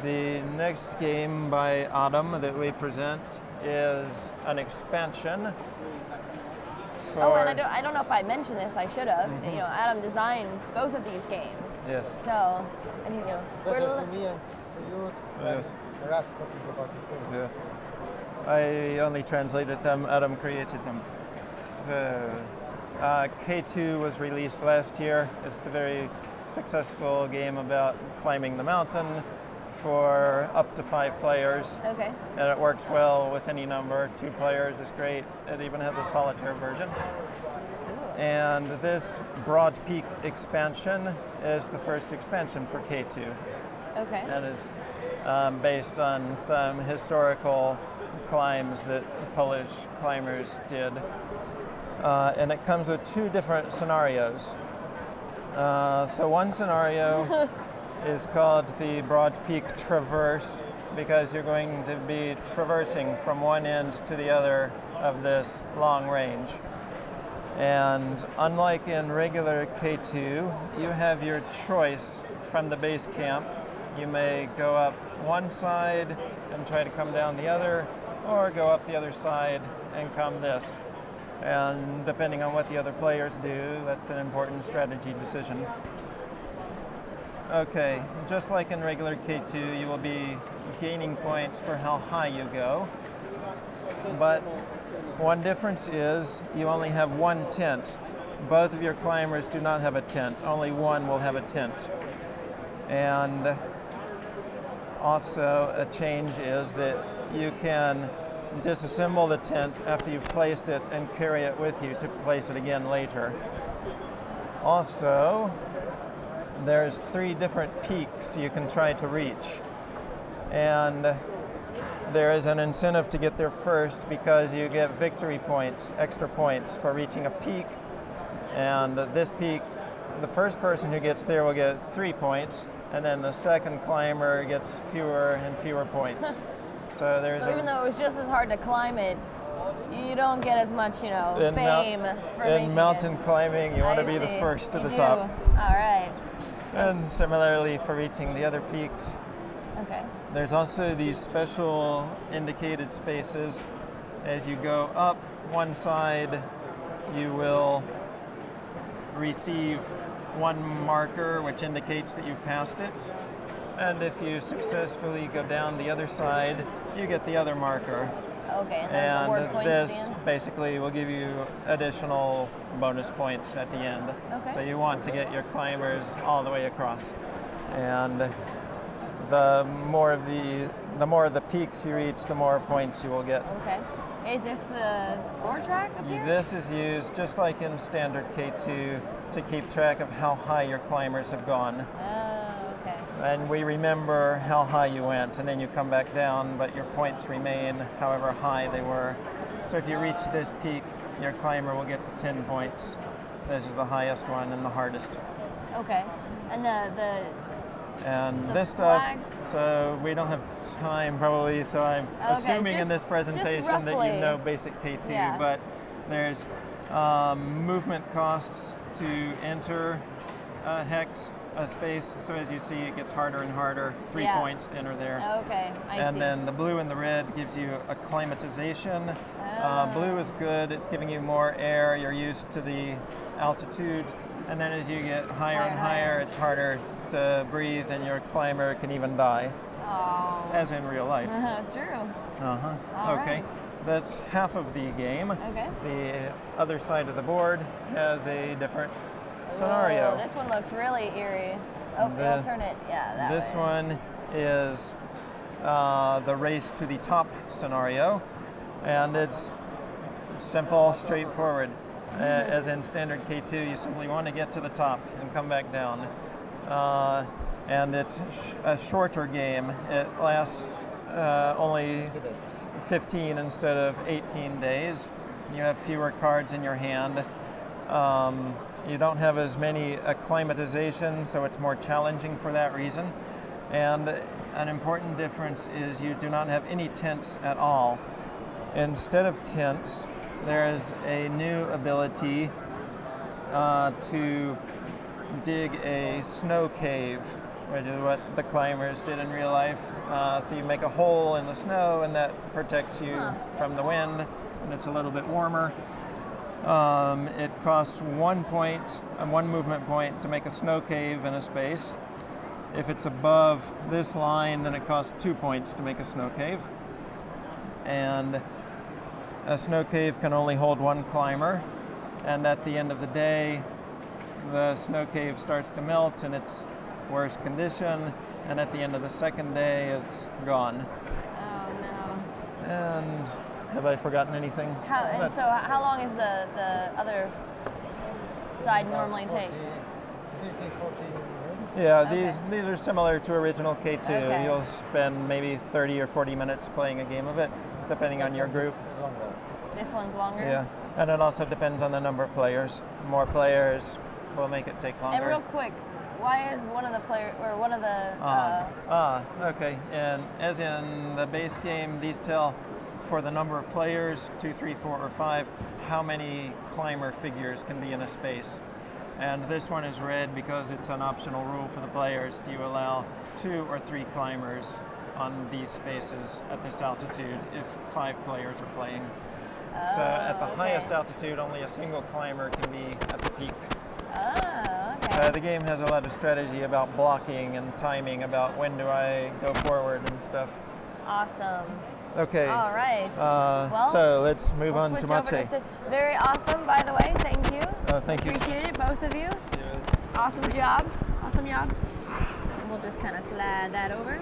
The next game by Adam that we present is an expansion for... Oh, and I don't know if I mentioned this. I should have. You know, Adam designed both of these games. Yes. So, and you know, Better to me and to you than Yes. the rest talking about these games. Yeah. I only translated them, Adam created them. So, K2 was released last year. It's the very successful game about climbing the mountain for up to 5 players. Okay. And it works well with any number. 2 players is great. It even has a solitaire version. And this Broad Peak expansion is the first expansion for K2. Okay. And is based on some historical climbs that Polish climbers did. And it comes with 2 different scenarios. So one scenario is called the Broad Peak Traverse because you're going to be traversing from one end to the other of this long range. And unlike in regular K2, you have your choice from the base camp. You may go up one side and try to come down the other, or go up the other side and come this. And depending on what the other players do, that's an important strategy decision. Okay, just like in regular K2, you will be gaining points for how high you go. But one difference is you only have one tent. Both of your climbers do not have a tent. Only one will have a tent. And also a change is that you can disassemble the tent after you've placed it and carry it with you to place it again later. Also, there's 3 different peaks you can try to reach. And there is an incentive to get there first because you get victory points, extra points for reaching a peak. And this peak, the first person who gets there will get 3 points, and then the second climber gets fewer and fewer points. So there's So even though it was just as hard to climb it, you don't get as much, you know, fame for making in mountain it. climbing, you want to be the see. first to You the do. top. All right. And similarly for reaching the other peaks. Okay. There's also these special indicated spaces. As you go up one side, you will receive 1 marker which indicates that you passed it. And if you successfully go down the other side, you get the other marker. Okay, and then the word points at the this end? basically will give you additional bonus points at the end. Okay. So you want to get your climbers all the way across. And the more of the peaks you reach, the more points you will get. Okay. Is this the score track up here? This is used just like in standard K2 to keep track of how high your climbers have gone. Oh, okay. And we remember how high you went, and then you come back down, but your points remain however high they were. So if you reach this peak, your climber will get the 10 points. This is the highest one and the hardest. Okay. And And The this stuff, flags? so we don't have time probably, so I'm assuming in just- this just presentation that you roughly. know basic K2, Yeah. but there's movement costs to enter a hex, a space, so as you see it gets harder and harder, 3 Yeah. points to enter there. okay, I And see. then the blue and the red gives you acclimatization. Ah. Blue is good, it's giving you more air, you're used to the altitude. And then as you get higher and higher, it's harder to breathe and your climber can even die, Oh. as in real life. True. Uh-huh. All Okay, right. that's half of the game. Okay. The other side of the board has a different scenario. Whoa, this one looks really eerie. Oh, The- I'll turn it. Yeah, that This way. one is the race to the top scenario, and it's simple, straightforward. As in standard K2, you simply want to get to the top and come back down. And it's a shorter game. It lasts only 15 instead of 18 days. You have fewer cards in your hand. You don't have as many acclimatization, so it's more challenging for that reason. And an important difference is you do not have any tents at all. Instead of tents, there is a new ability to dig a snow cave which is what the climbers did in real life. So you make a hole in the snow, and that protects you from the wind, and it's a little bit warmer. It costs 1 point, 1 movement point to make a snow cave in a space. If it's above this line, then it costs 2 points to make a snow cave. And a snow cave can only hold 1 climber, and at the end of the day, the snow cave starts to melt and it's worse condition, and at the end of the second day, it's gone. Oh no. And have I forgotten anything? So how long is the other side normally take? 50, 40 minutes. Yeah, Okay. these are similar to original K2. Okay. You'll spend maybe 30 or 40 minutes playing a game of it, depending on your group. Longer. This one's longer? Yeah, and it also depends on the number of players. More players will make it take longer. And real quick, why is one of the Okay. And as in the base game, these tell for the number of players, 2, 3, 4, or 5, how many climber figures can be in a space. And this one is red because it's an optional rule for the players. Do you allow 2 or 3 climbers on these spaces at this altitude if 5 players are playing? So at the highest altitude, only a single climber can be at the peak. Oh, okay. The game has a lot of strategy about blocking and timing, about when do I go forward and stuff. Awesome. Okay. All right. So let's move we'll on to switch over Maciej. Very awesome, by the way. Thank you. Thank you. Appreciate it, both of you. Yes. Awesome job. Awesome job. And we'll just kind of slide that over.